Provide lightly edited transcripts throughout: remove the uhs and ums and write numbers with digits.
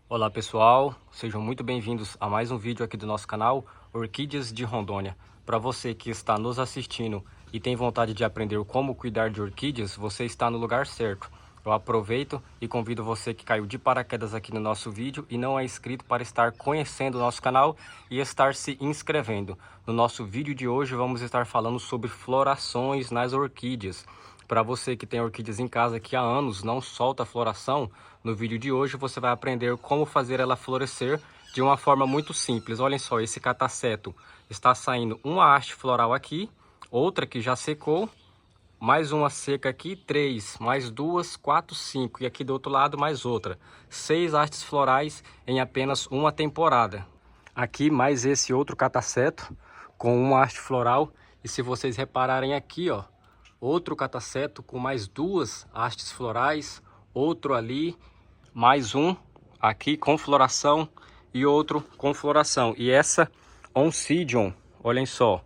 Olá pessoal, sejam muito bem-vindos a mais um vídeo aqui do nosso canal Orquídeas de Rondônia. Para você que está nos assistindo e tem vontade de aprender como cuidar de orquídeas, você está no lugar certo. Eu aproveito e convido você que caiu de paraquedas aqui no nosso vídeo e não é inscrito para estar conhecendo o nosso canal e estar se inscrevendo. No nosso vídeo de hoje vamos estar falando sobre florações nas orquídeas. Para você que tem orquídeas em casa que há anos não solta a floração, no vídeo de hoje você vai aprender como fazer ela florescer de uma forma muito simples. Olhem só, esse cataceto está saindo uma haste floral aqui, outra que já secou, mais uma seca aqui, 3, mais 2, 4, 5, e aqui do outro lado mais outra. 6 hastes florais em apenas uma temporada. Aqui mais esse outro cataceto com uma haste floral, e se vocês repararem aqui, ó, outro cataceto com mais 2 hastes florais, outro ali, mais um aqui com floração e outro com floração. E essa Oncidium, olhem só,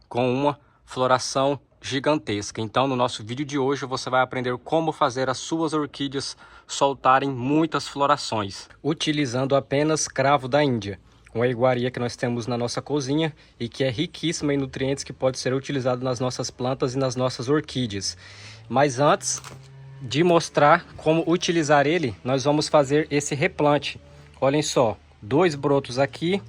com uma floração gigantesca. Então no nosso vídeo de hoje você vai aprender como fazer as suas orquídeas soltarem muitas florações, utilizando apenas cravo da Índia, uma iguaria que nós temos na nossa cozinha e que é riquíssima em nutrientes que pode ser utilizado nas nossas plantas e nas nossas orquídeas. Mas antes de mostrar como utilizar ele, nós vamos fazer esse replante. Olhem só, 2 brotos aqui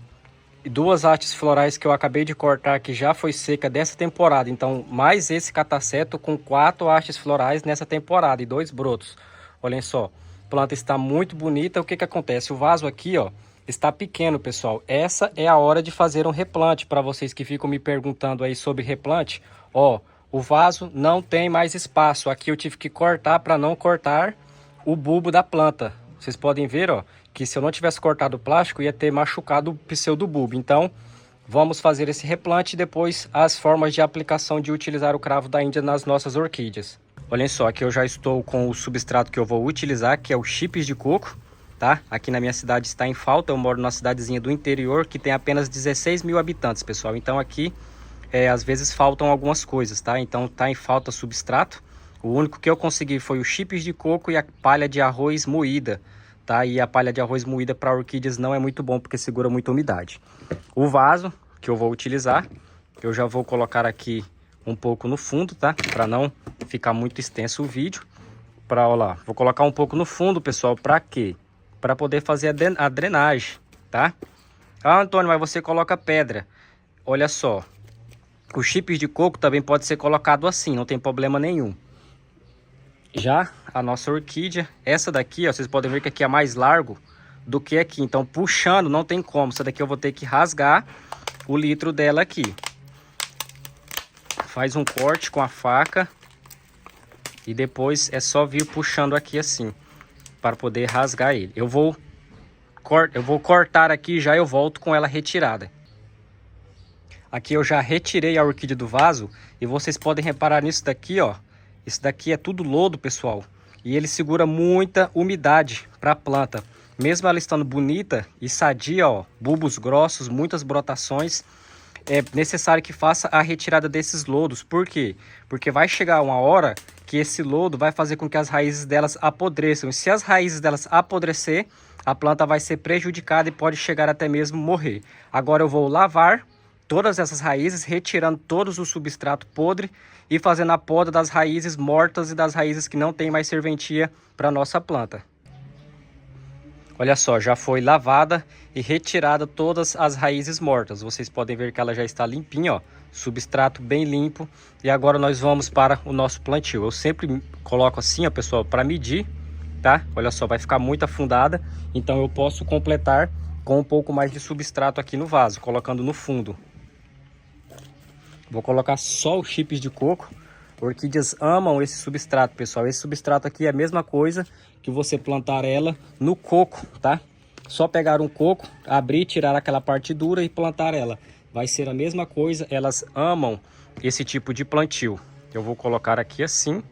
e 2 hastes florais que eu acabei de cortar, que já foi seca dessa temporada. Então mais esse cataceto com 4 hastes florais nessa temporada e 2 brotos. Olhem só, a planta está muito bonita. O que acontece? O vaso aqui, ó, está pequeno, pessoal. Essa é a hora de fazer um replante. Para vocês que ficam me perguntando aí sobre replante, ó, o vaso não tem mais espaço. Aqui eu tive que cortar para não cortar o bulbo da planta. Vocês podem ver, ó, que se eu não tivesse cortado o plástico, ia ter machucado o pseudobulbo. Então, vamos fazer esse replante e depois as formas de aplicação de utilizar o cravo da Índia nas nossas orquídeas. Olhem só, aqui eu já estou com o substrato que eu vou utilizar, que é o chips de coco, tá? Aqui na minha cidade está em falta. Eu moro numa cidadezinha do interior que tem apenas 16 mil habitantes, pessoal. Então aqui às vezes faltam algumas coisas, tá? Então tá em falta substrato. O único que eu consegui foi o chips de coco e a palha de arroz moída, tá? E a palha de arroz moída para orquídeas não é muito bom porque segura muita umidade. O vaso que eu vou utilizar, eu já vou colocar aqui um pouco no fundo, tá? Para não ficar muito extenso o vídeo. Olha lá, vou colocar um pouco no fundo, pessoal, para quê? Para poder fazer a drenagem, tá? Ah, Antônio, mas você coloca pedra. Olha só, o chips de coco também pode ser colocado assim, não tem problema nenhum. Já a nossa orquídea, essa daqui, ó, vocês podem ver que aqui é mais largo do que aqui. Então, puxando não tem como. Essa daqui eu vou ter que rasgar o litro dela aqui. Faz um corte com a faca e depois é só vir puxando aqui assim, para poder rasgar ele. Eu vou cortar aqui já eu volto com ela retirada. Aqui eu já retirei a orquídea do vaso e vocês podem reparar nisso daqui, ó. Isso daqui é tudo lodo, pessoal. E ele segura muita umidade para a planta. Mesmo ela estando bonita e sadia, ó, bulbos grossos, muitas brotações, é necessário que faça a retirada desses lodos. Por quê? Porque vai chegar uma hora que esse lodo vai fazer com que as raízes delas apodreçam. E se as raízes delas apodrecer, a planta vai ser prejudicada e pode chegar até mesmo morrer. Agora eu vou lavar todas essas raízes, retirando todos o substrato podre e fazendo a poda das raízes mortas e das raízes que não tem mais serventia para nossa planta. Olha só, já foi lavada e retirada todas as raízes mortas. Vocês podem ver que ela já está limpinha, ó, substrato bem limpo. E agora nós vamos para o nosso plantio. Eu sempre coloco assim, ó, pessoal, para medir, tá? Olha só, vai ficar muito afundada, então eu posso completar com um pouco mais de substrato aqui no vaso, colocando no fundo. Vou colocar só os chips de coco. Orquídeas amam esse substrato, pessoal. Esse substrato aqui é a mesma coisa que você plantar ela no coco, tá? Só pegar um coco, abrir, tirar aquela parte dura e plantar ela. Vai ser a mesma coisa, elas amam esse tipo de plantio. Eu vou colocar aqui assim,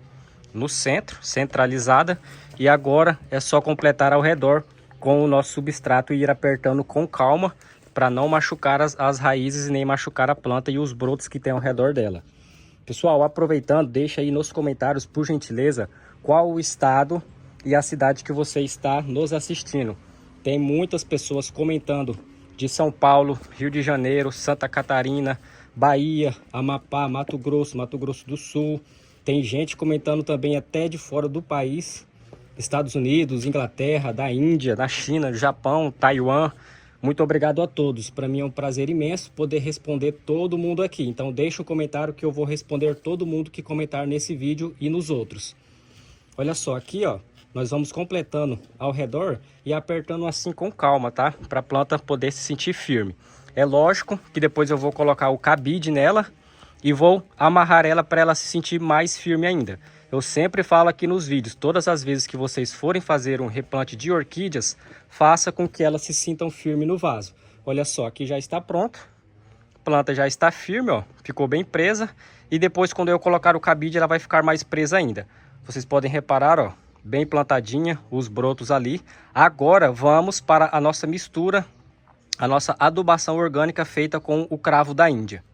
no centro, centralizada. E agora é só completar ao redor com o nosso substrato e ir apertando com calma, para não machucar as raízes e nem machucar a planta e os brotos que tem ao redor dela. Pessoal, aproveitando, deixa aí nos comentários, por gentileza, qual o estado e a cidade que você está nos assistindo. tem muitas pessoas comentando de São Paulo, Rio de Janeiro, Santa Catarina, Bahia, Amapá, Mato Grosso do Sul. Tem gente comentando também até de fora do país, Estados Unidos, Inglaterra, da Índia, da China, Japão, Taiwan. Muito obrigado a todos. Para mim é um prazer imenso poder responder todo mundo aqui. Então deixa um comentário que eu vou responder todo mundo que comentar nesse vídeo e nos outros. Olha só, aqui ó, nós vamos completando ao redor e apertando assim com calma, tá? Para a planta poder se sentir firme. É lógico que depois eu vou colocar o cabide nela e vou amarrar ela para ela se sentir mais firme ainda. Eu sempre falo aqui nos vídeos, todas as vezes que vocês forem fazer um replante de orquídeas, faça com que elas se sintam firmes no vaso. Olha só, aqui já está pronto. A planta já está firme, ó, ficou bem presa. E depois, quando eu colocar o cabide, ela vai ficar mais presa ainda. Vocês podem reparar, ó, bem plantadinha, os brotos ali. Agora vamos para a nossa mistura, a nossa adubação orgânica feita com o cravo da Índia.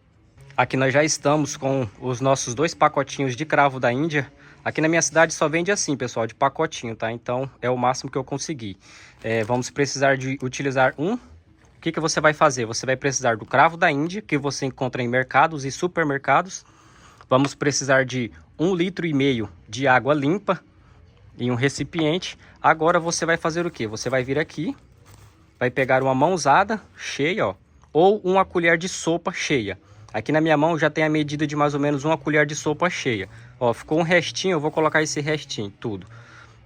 Aqui nós já estamos com os nossos 2 pacotinhos de cravo da Índia. Aqui na minha cidade só vende assim, pessoal, de pacotinho, tá? Então é o máximo que eu consegui. Vamos precisar de utilizar um. O que você vai fazer? Você vai precisar do cravo da Índia, que você encontra em mercados e supermercados. Vamos precisar de 1,5 litro de água limpa em um recipiente. Agora você vai fazer o quê? Você vai vir aqui, vai pegar uma mãozada cheia, ó, ou uma colher de sopa cheia. Aqui na minha mão já tem a medida de mais ou menos uma colher de sopa cheia. Ó, ficou um restinho, eu vou colocar esse restinho, tudo.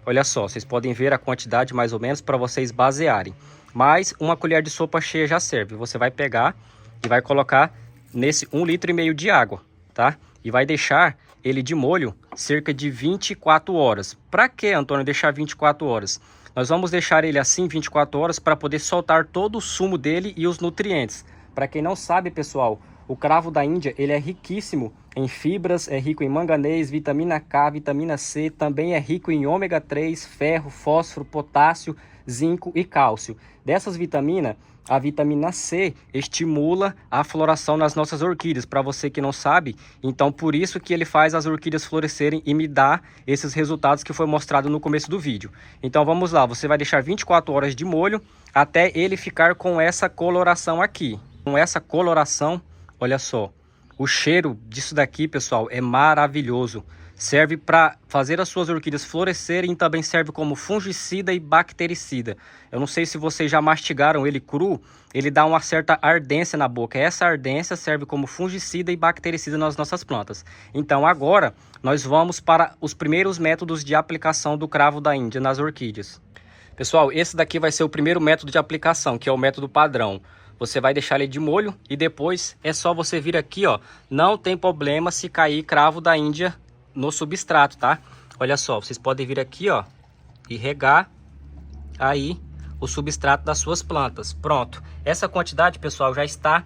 Olha só, vocês podem ver a quantidade mais ou menos para vocês basearem. Mas uma colher de sopa cheia já serve. Você vai pegar e vai colocar nesse 1,5 litro de água, tá? E vai deixar ele de molho cerca de 24 horas. Para que, Antônio, deixar 24 horas? Nós vamos deixar ele assim 24 horas para poder soltar todo o sumo dele e os nutrientes. Para quem não sabe, pessoal, o cravo da Índia, ele é riquíssimo em fibras, é rico em manganês, vitamina K, vitamina C, também é rico em ômega 3, ferro, fósforo, potássio, zinco e cálcio. Dessas vitaminas, a vitamina C estimula a floração nas nossas orquídeas. Para você que não sabe, então por isso que ele faz as orquídeas florescerem e me dá esses resultados que foi mostrado no começo do vídeo. Então vamos lá, você vai deixar 24 horas de molho até ele ficar com essa coloração aqui. Com essa coloração, olha só, o cheiro disso daqui, pessoal, é maravilhoso. Serve para fazer as suas orquídeas florescerem e também serve como fungicida e bactericida. Eu não sei se vocês já mastigaram ele cru, ele dá uma certa ardência na boca. Essa ardência serve como fungicida e bactericida nas nossas plantas. Então agora nós vamos para os primeiros métodos de aplicação do cravo da Índia nas orquídeas. Pessoal, esse daqui vai ser o primeiro método de aplicação, que é o método padrão. Você vai deixar ele de molho e depois é só você vir aqui, ó. Não tem problema se cair cravo da Índia no substrato, tá? Olha só, vocês podem vir aqui, ó, e regar aí o substrato das suas plantas. Pronto. Essa quantidade, pessoal, já está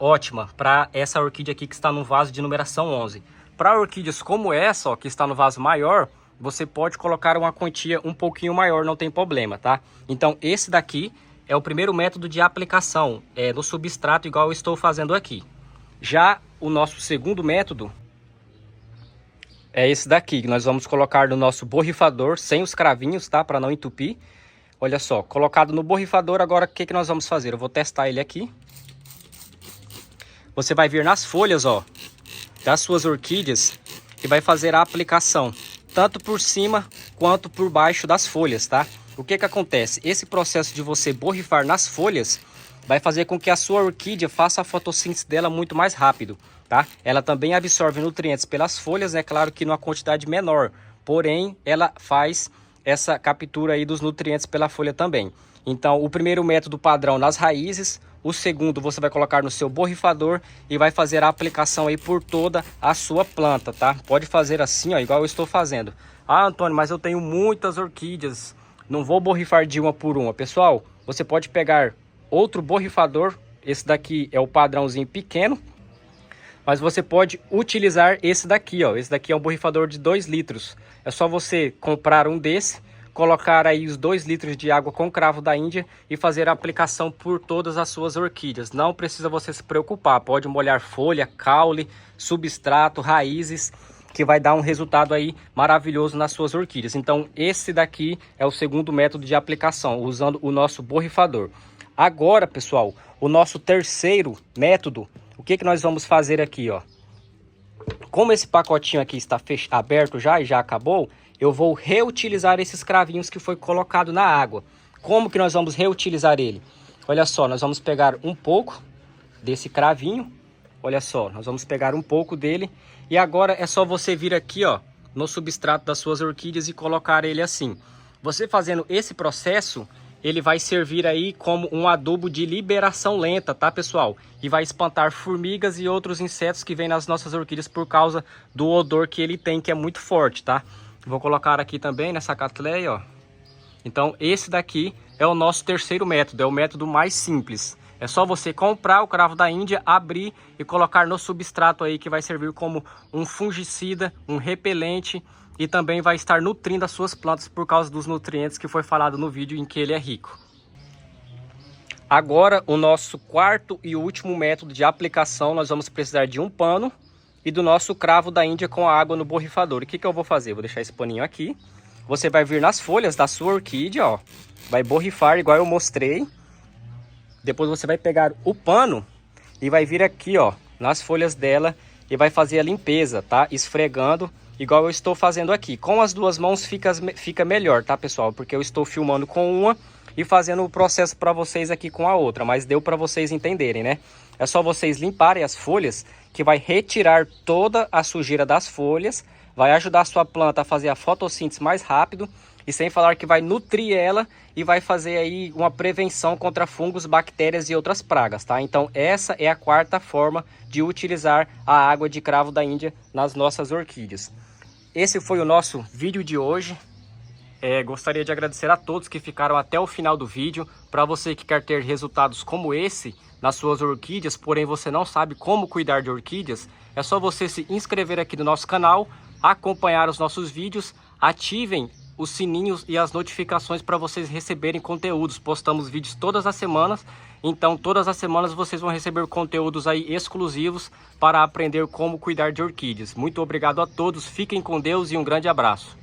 ótima para essa orquídea aqui que está no vaso de numeração 11. Para orquídeas como essa, ó, que está no vaso maior, você pode colocar uma quantia um pouquinho maior, não tem problema, tá? Então, esse daqui é o primeiro método de aplicação no substrato, igual eu estou fazendo aqui. Já o nosso segundo método é esse daqui, que nós vamos colocar no nosso borrifador, sem os cravinhos, tá? Para não entupir. Olha só, colocado no borrifador, agora o que nós vamos fazer? Eu vou testar ele aqui. Você vai vir nas folhas, ó, das suas orquídeas e vai fazer a aplicação, tanto por cima quanto por baixo das folhas, tá? O que acontece? Esse processo de você borrifar nas folhas vai fazer com que a sua orquídea faça a fotossíntese dela muito mais rápido, tá? Ela também absorve nutrientes pelas folhas, é claro que numa quantidade menor, porém ela faz essa captura aí dos nutrientes pela folha também. Então, o primeiro método padrão nas raízes, o segundo você vai colocar no seu borrifador e vai fazer a aplicação aí por toda a sua planta, tá? Pode fazer assim, ó, igual eu estou fazendo. Ah, Antônio, mas eu tenho muitas orquídeas, não vou borrifar de uma por uma. Pessoal, você pode pegar outro borrifador, esse daqui é o padrãozinho pequeno, mas você pode utilizar esse daqui, ó. Esse daqui é um borrifador de 2 litros. É só você comprar um desse, colocar aí os 2 litros de água com cravo da Índia e fazer a aplicação por todas as suas orquídeas. Não precisa você se preocupar, pode molhar folha, caule, substrato, raízes. que vai dar um resultado aí maravilhoso nas suas orquídeas. Então esse daqui é o segundo método de aplicação, usando o nosso borrifador. Agora, pessoal, o nosso terceiro método, o que nós vamos fazer aqui, ó? Como esse pacotinho aqui está aberto já e já acabou, eu vou reutilizar esses cravinhos que foi colocado na água. Como que nós vamos reutilizar ele? Olha só, nós vamos pegar um pouco desse cravinho. Olha só, nós vamos pegar um pouco dele. E agora é só você vir aqui, ó, no substrato das suas orquídeas e colocar ele assim. Você fazendo esse processo, ele vai servir aí como um adubo de liberação lenta, tá, pessoal? E vai espantar formigas e outros insetos que vêm nas nossas orquídeas por causa do odor que ele tem, que é muito forte, tá? Vou colocar aqui também nessa catleia, ó. Então esse daqui é o nosso terceiro método, é o método mais simples. É só você comprar o cravo da Índia, abrir e colocar no substrato aí, que vai servir como um fungicida, um repelente, e também vai estar nutrindo as suas plantas por causa dos nutrientes que foi falado no vídeo em que ele é rico. Agora, o nosso quarto e último método de aplicação, nós vamos precisar de um pano e do nosso cravo da Índia com a água no borrifador. O que eu vou fazer? Vou deixar esse paninho aqui. Você vai vir nas folhas da sua orquídea, ó, vai borrifar igual eu mostrei. Depois você vai pegar o pano e vai vir aqui, ó, nas folhas dela e vai fazer a limpeza, tá? Esfregando, igual eu estou fazendo aqui. Com as duas mãos fica melhor, tá, pessoal? Porque eu estou filmando com uma e fazendo o processo para vocês aqui com a outra. Mas deu para vocês entenderem, né? É só vocês limparem as folhas, que vai retirar toda a sujeira das folhas, vai ajudar a sua planta a fazer a fotossíntese mais rápido, e sem falar que vai nutrir ela e vai fazer aí uma prevenção contra fungos, bactérias e outras pragas, tá? Então essa é a quarta forma de utilizar a água de cravo da Índia nas nossas orquídeas. Esse foi o nosso vídeo de hoje. Gostaria de agradecer a todos que ficaram até o final do vídeo. Para você que quer ter resultados como esse nas suas orquídeas, porém você não sabe como cuidar de orquídeas, é só você se inscrever aqui no nosso canal, acompanhar os nossos vídeos, ativem os sininhos e as notificações para vocês receberem conteúdos. Postamos vídeos todas as semanas, então todas as semanas vocês vão receber conteúdos aí exclusivos para aprender como cuidar de orquídeas. Muito obrigado a todos, fiquem com Deus e um grande abraço.